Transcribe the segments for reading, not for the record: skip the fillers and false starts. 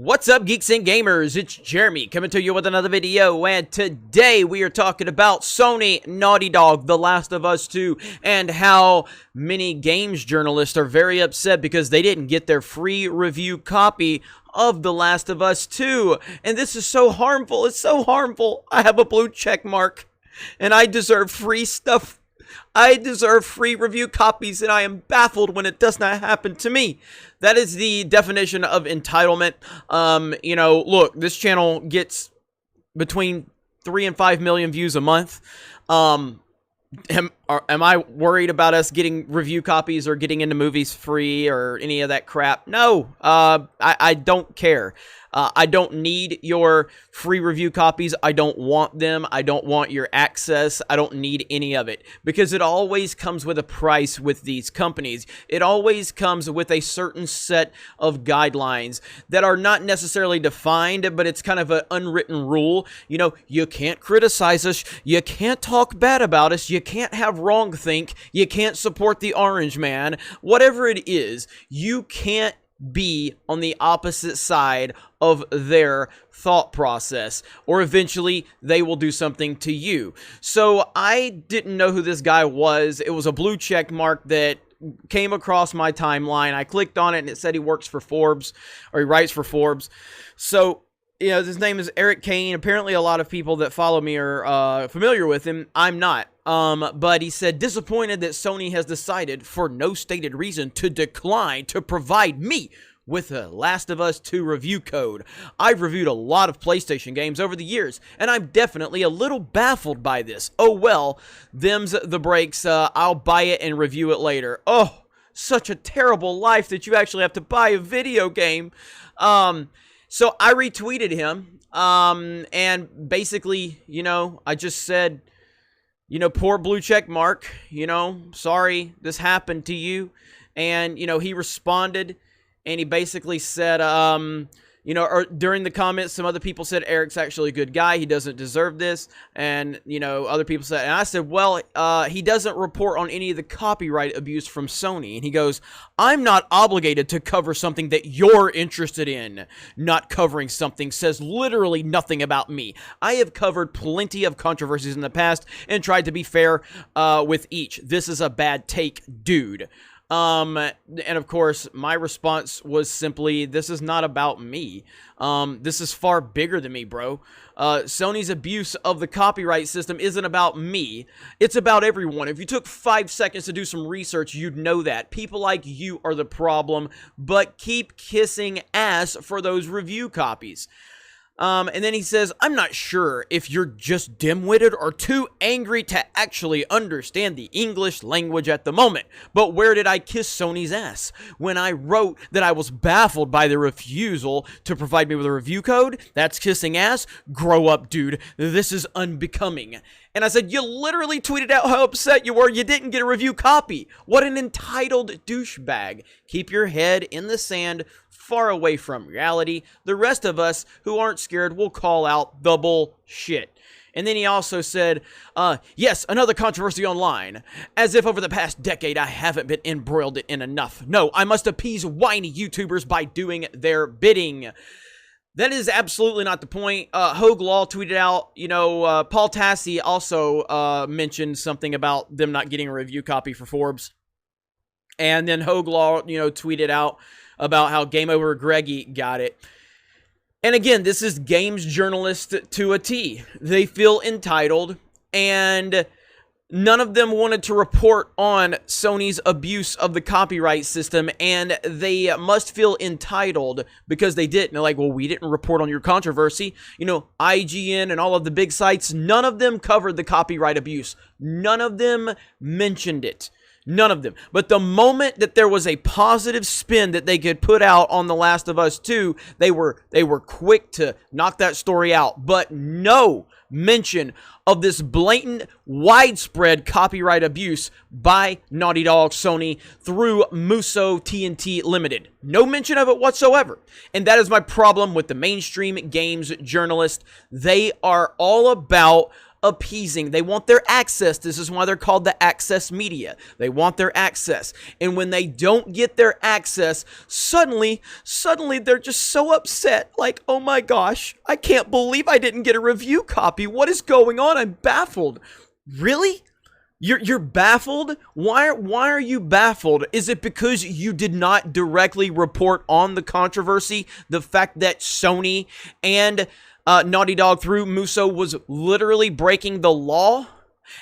What's up, geeks and gamers? It's Jeremy coming to you with another video, and today we are talking about Sony, Naughty Dog, The Last of Us 2, and how many games journalists are very upset because they didn't get their free review copy of The Last of Us 2. And this is so harmful. It's so harmful. I have a blue check mark, and I deserve free stuff. I deserve free review copies, and I am baffled when it does not happen to me. That is the definition of entitlement. Look, this channel gets between 3 and 5 million views a month. Am I worried about us getting review copies or getting into movies free or any of that crap? No, I don't care. I don't need your free review copies. I don't want them. I don't want your access. I don't need any of it because it always comes with a price with these companies. It always comes with a certain set of guidelines that are not necessarily defined, but it's kind of an unwritten rule. You know, you can't criticize us. You can't talk bad about us. You can't have wrong think. You can't support the orange man. Whatever it is, you can't be on the opposite side of their thought process, or eventually they will do something to you. So I didn't know who this guy was. It was a blue check mark that came across my timeline. I clicked on it and it said he works for Forbes, or he writes for Forbes. So, you know, his name is Eric Kane. Apparently a lot of people that follow me are familiar with him. I'm not. But he said, disappointed that Sony has decided, for no stated reason, to decline to provide me with the Last of Us 2 review code. I've reviewed a lot of PlayStation games over the years, and I'm definitely a little baffled by this. Oh well, them's the breaks. I'll buy it and review it later. Oh, such a terrible life that you actually have to buy a video game. So I retweeted him, and basically, you know, I just said, you know, poor blue check mark, you know, sorry this happened to you. And, you know, he responded and he basically said, you know, or during the comments, some other people said, Eric's actually a good guy. He doesn't deserve this. And, you know, other people said, and I said, well, he doesn't report on any of the copyright abuse from Sony. And he goes, I'm not obligated to cover something that you're interested in. Not covering something says literally nothing about me. I have covered plenty of controversies in the past and tried to be fair with each. This is a bad take, dude. And of course, my response was simply, this is not about me. This is far bigger than me, bro. Sony's abuse of the copyright system isn't about me. It's about everyone. If you took 5 seconds to do some research, you'd know that. People like you are the problem, but keep kissing ass for those review copies. And then he says, I'm not sure if you're just dim-witted or too angry to actually understand the English language at the moment. But where did I kiss Sony's ass? When I wrote that I was baffled by the refusal to provide me with a review code? That's kissing ass? Grow up, dude. This is unbecoming. And I said, you literally tweeted out how upset you were you didn't get a review copy. What an entitled douchebag. Keep your head in the sand, far away from reality. The rest of us who aren't scared will call out the bullshit. And then he also said, yes, another controversy online. As if over the past decade I haven't been embroiled in enough. No, I must appease whiny YouTubers by doing their bidding. That is absolutely not the point. Hogue Law tweeted out, you know, Paul Tassi also mentioned something about them not getting a review copy for Forbes. And then Hogue Law, you know, tweeted out about how Game Over Greggy got it. And again, this is games journalists to a T. They feel entitled, and none of them wanted to report on Sony's abuse of the copyright system, and they must feel entitled because they didn't. They're like, well, we didn't report on your controversy. You know, IGN and all of the big sites, none of them covered the copyright abuse. None of them mentioned it. None of them. But the moment that there was a positive spin that they could put out on The Last of Us 2, they were quick to knock that story out. But no mention of this blatant, widespread copyright abuse by Naughty Dog Sony through Muso TNT Limited. No mention of it whatsoever. And that is my problem with the mainstream games journalists. They are all about appeasing. They want their access. This is why they're called the access media. They want their access. And when they don't get their access, suddenly they're just so upset. Like, oh my gosh, I can't believe I didn't get a review copy. What is going on? I'm baffled. Really? You're baffled? Why are you baffled? Is it because you did not directly report on the controversy? The fact that Sony and Naughty Dog through Musso was literally breaking the law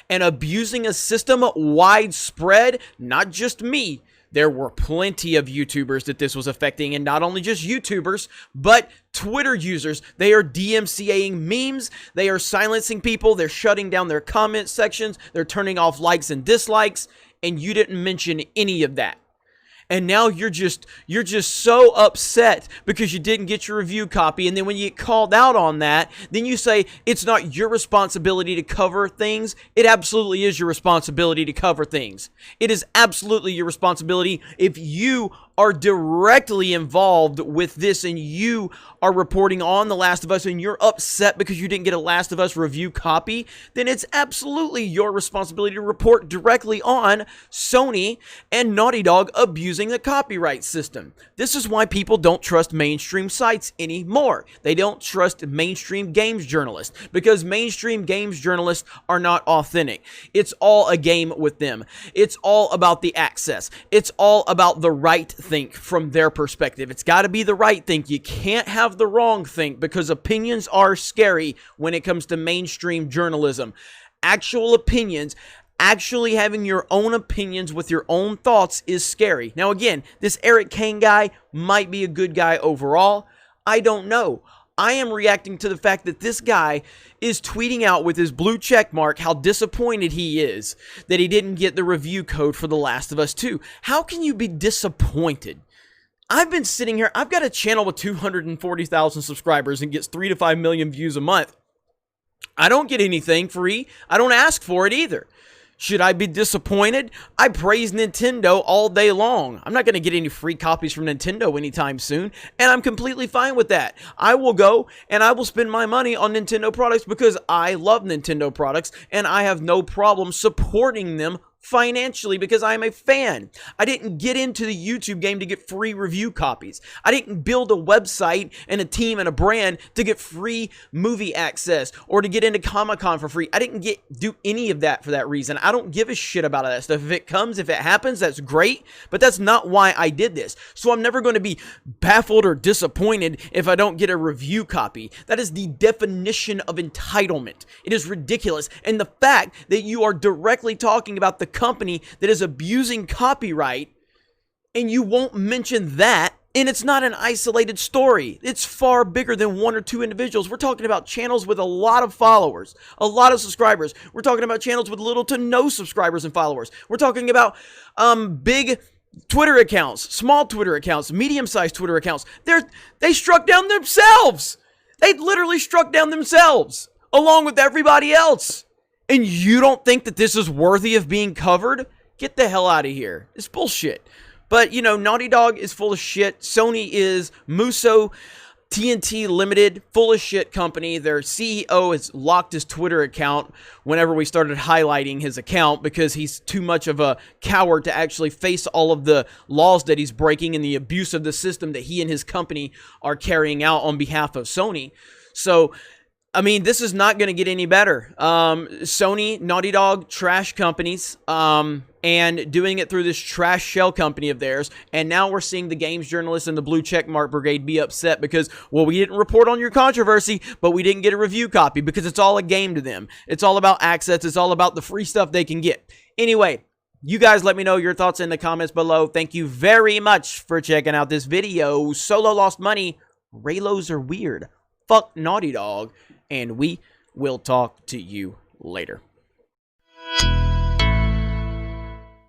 and abusing a system widespread? Not just me. There were plenty of YouTubers that this was affecting, and not only just YouTubers, but Twitter users. They are DMCAing memes, they are silencing people, they're shutting down their comment sections, they're turning off likes and dislikes, and you didn't mention any of that. And now you're just so upset because you didn't get your review copy, and then when you get called out on that, then you say it's not your responsibility to cover things. It absolutely is your responsibility to cover things. It is absolutely your responsibility if you are directly involved with this and you are reporting on The Last of Us and you're upset because you didn't get a Last of Us review copy, then it's absolutely your responsibility to report directly on Sony and Naughty Dog abusing the copyright system. This is why people don't trust mainstream sites anymore. They don't trust mainstream games journalists because mainstream games journalists are not authentic. It's all a game with them. It's all about the access. It's all about the right think from their perspective. It's got to be the right think. You can't have the wrong think because opinions are scary when it comes to mainstream journalism. Actual opinions, actually having your own opinions with your own thoughts is scary. Now again, this Eric Kane guy might be a good guy overall. I don't know. I am reacting to the fact that this guy is tweeting out with his blue check mark how disappointed he is that he didn't get the review code for The Last of Us 2. How can you be disappointed? I've been sitting here, I've got a channel with 240,000 subscribers and gets 3 to 5 million views a month. I don't get anything free. I don't ask for it either. Should I be disappointed? I praise Nintendo all day long. I'm not going to get any free copies from Nintendo anytime soon, and I'm completely fine with that. I will go and I will spend my money on Nintendo products because I love Nintendo products, and I have no problem supporting them financially because I am a fan. I didn't get into the YouTube game to get free review copies. I didn't build a website and a team and a brand to get free movie access or to get into Comic-Con for free. I didn't do any of that for that reason. I don't give a shit about that stuff. If it comes, if it happens, that's great, but that's not why I did this. So I'm never going to be baffled or disappointed if I don't get a review copy. That is the definition of entitlement. It is ridiculous. And the fact that you are directly talking about the company that is abusing copyright and you won't mention that, and it's not an isolated story. It's far bigger than one or two individuals. We're talking about channels with a lot of followers, a lot of subscribers. We're talking about channels with little to no subscribers and followers. We're talking about big Twitter accounts, small Twitter accounts, medium-sized Twitter accounts. They struck down themselves. They literally struck down themselves along with everybody else. And you don't think that this is worthy of being covered? Get the hell out of here. It's bullshit. But, you know, Naughty Dog is full of shit. Sony is Musso TNT Limited, full of shit company. Their CEO has locked his Twitter account whenever we started highlighting his account because he's too much of a coward to actually face all of the laws that he's breaking and the abuse of the system that he and his company are carrying out on behalf of Sony. So, I mean, this is not going to get any better. Sony, Naughty Dog, trash companies, and doing it through this trash shell company of theirs. And now we're seeing the games journalists and the blue checkmark brigade be upset because, well, we didn't report on your controversy, but we didn't get a review copy because it's all a game to them. It's all about access. It's all about the free stuff they can get. Anyway, you guys let me know your thoughts in the comments below. Thank you very much for checking out this video. Solo lost money. Raylos are weird. Fuck Naughty Dog. And we will talk to you later.